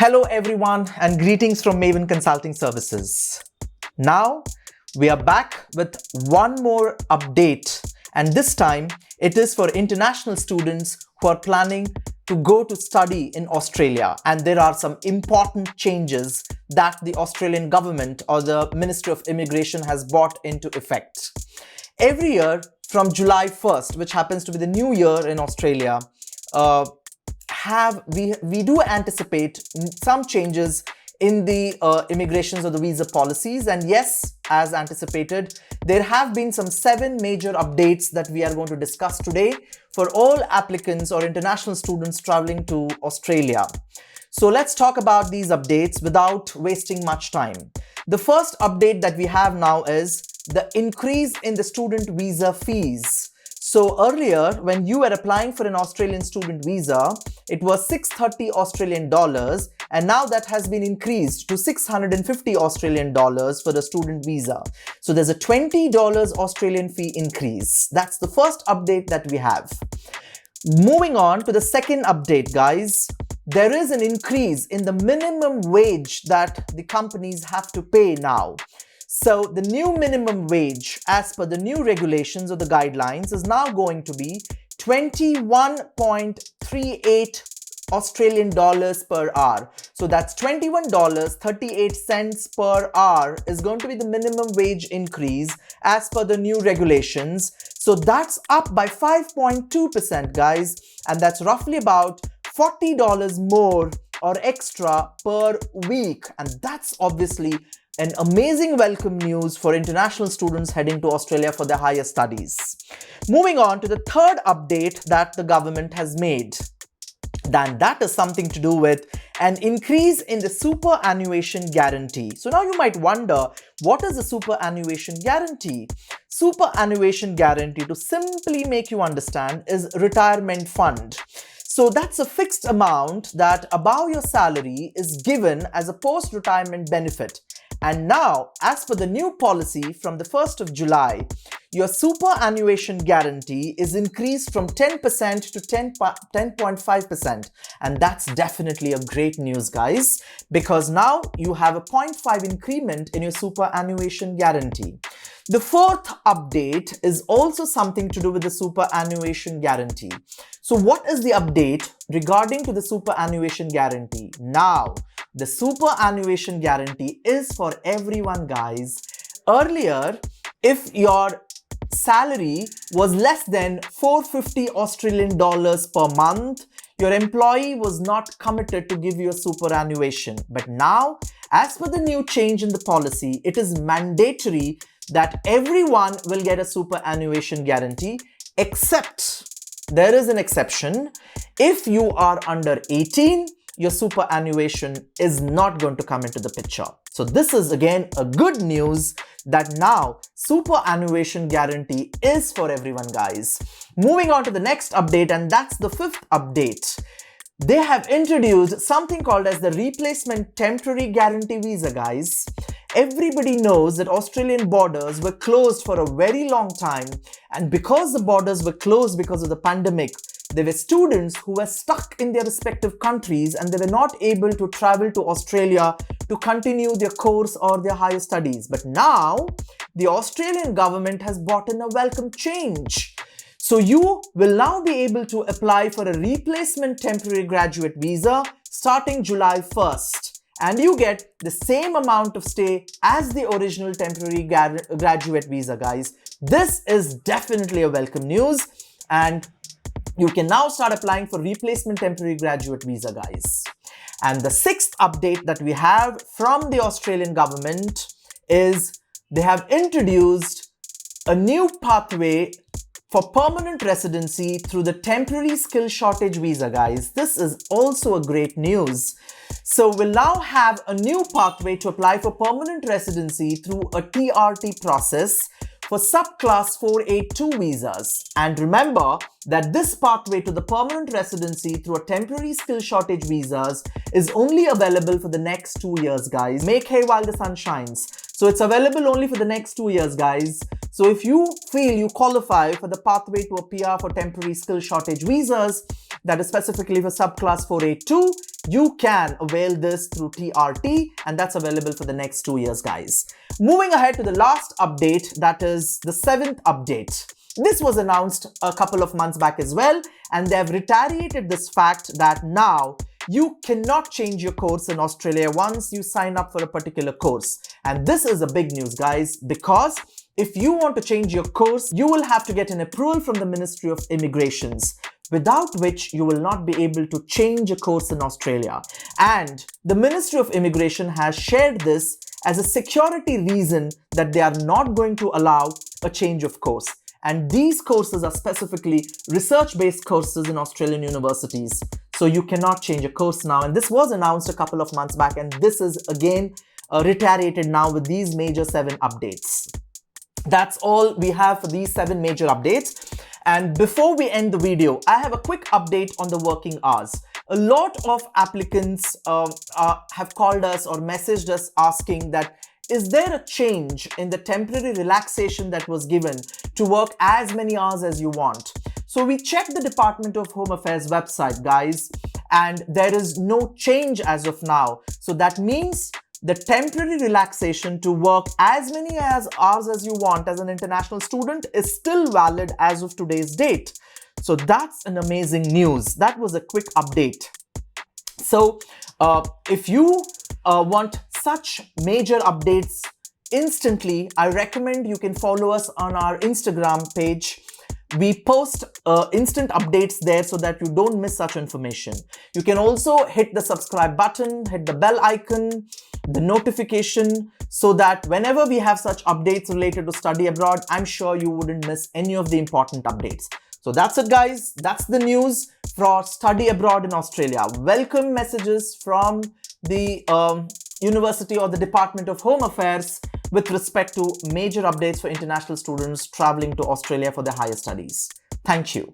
Hello everyone and greetings from Maven Consulting Services. Now we are back with one more update, and this time it is for international students who are planning to go to study in Australia, and there are some important changes that the Australian government or the Ministry of Immigration has brought into effect. Every year from July 1st, which happens to be the new year in Australia, we do anticipate some changes in the immigrations or the visa policies, and yes, as anticipated, there have been some 7 major updates that we are going to discuss today for all applicants or international students traveling to Australia. So let's talk about these updates without wasting much time. The first update that we have now is the increase in the student visa fees. So earlier, when you were applying for an Australian student visa, it was 630 Australian dollars, and now that has been increased to 650 Australian dollars for the student visa. So there's a $20 Australian fee increase. That's the first update that we have. Moving on to the second update, guys. There is an increase in the minimum wage that the companies have to pay now. So the new minimum wage as per the new regulations or the guidelines is now going to be 21.38 Australian dollars per hour. So that's $21.38 per hour is going to be the minimum wage increase as per the new regulations. So that's up by 5.2%, guys, and that's roughly about $40 more or extra per week, and that's obviously an amazing welcome news for international students heading to Australia for their higher studies. Moving on to the third update that the government has made, then that is something to do with an increase in the Superannuation Guarantee. So now you might wonder, what is the Superannuation Guarantee? Superannuation Guarantee, to simply make you understand, is retirement fund. So that's a fixed amount that above your salary is given as a post-retirement benefit. And now, as per the new policy from the 1st of July, your superannuation guarantee is increased from 10% to 10.5%. And that's definitely a great news, guys, because now you have a 0.5 increment in your superannuation guarantee. The fourth update is also something to do with the superannuation guarantee. So what is the update regarding to the superannuation guarantee? Now, the superannuation guarantee is for everyone, guys. Earlier, if your salary was less than 450 Australian dollars per month, your employee was not committed to give you a superannuation. But now, as per the new change in the policy, it is mandatory that everyone will get a superannuation guarantee, except there is an exception. If you are under 18, your superannuation is not going to come into the picture. So this is again a good news that now superannuation guarantee is for everyone, guys. Moving on to the next update, and that's the fifth update. They have introduced something called as the replacement temporary guarantee visa, guys. Everybody knows that Australian borders were closed for a very long time, and because the borders were closed because of the pandemic, there were students who were stuck in their respective countries and they were not able to travel to Australia to continue their course or their higher studies. But now, the Australian government has brought in a welcome change. So you will now be able to apply for a replacement temporary graduate visa starting July 1st. And you get the same amount of stay as the original temporary graduate visa, guys. This is definitely a welcome news, and you can now start applying for replacement temporary graduate visa, guys. And the sixth update that we have from the Australian government is they have introduced a new pathway for permanent residency through the temporary skill shortage visa, guys. This is also a great news. So we'll now have a new pathway to apply for permanent residency through a TRT process for subclass 482 visas. And remember that this pathway to the permanent residency through a temporary skill shortage visas is only available for the next 2 years, guys. Make hay while the sun shines. So it's available only for the next 2 years, guys. So if you feel you qualify for the pathway to a PR for temporary skill shortage visas, that is specifically for subclass 482, you can avail this through TRT, and that's available for the next 2 years, guys. Moving ahead to the last update, that is the 7th update. This was announced a couple of months back as well, and they have reiterated this fact that now you cannot change your course in Australia once you sign up for a particular course. And this is a big news, guys, because if you want to change your course, you will have to get an approval from the Ministry of Immigrations, without which you will not be able to change a course in Australia. And the Ministry of Immigration has shared this as a security reason that they are not going to allow a change of course. And these courses are specifically research-based courses in Australian universities. So you cannot change a course now. And this was announced a couple of months back. And this is again reiterated now with these major 7 updates. That's all we have for these 7 major updates. And before we end the video, I have a quick update on the working hours. A lot of applicants have called us or messaged us asking that, is there a change in the temporary relaxation that was given to work as many hours as you want? So we checked the Department of Home Affairs website, guys, and there is no change as of now. So that means the temporary relaxation to work as many hours as you want as an international student is still valid as of today's date. So that's an amazing news. That was a quick update. So if you want such major updates instantly, I recommend you can follow us on our Instagram page. We post instant updates there so that you don't miss such information. You can also hit the subscribe button, hit the bell icon, the notification, so that whenever we have such updates related to study abroad, I'm sure you wouldn't miss any of the important updates. So that's it, guys. That's the news for study abroad in Australia. Welcome messages from the University or the Department of Home Affairs with respect to major updates for international students traveling to Australia for their higher studies. Thank you.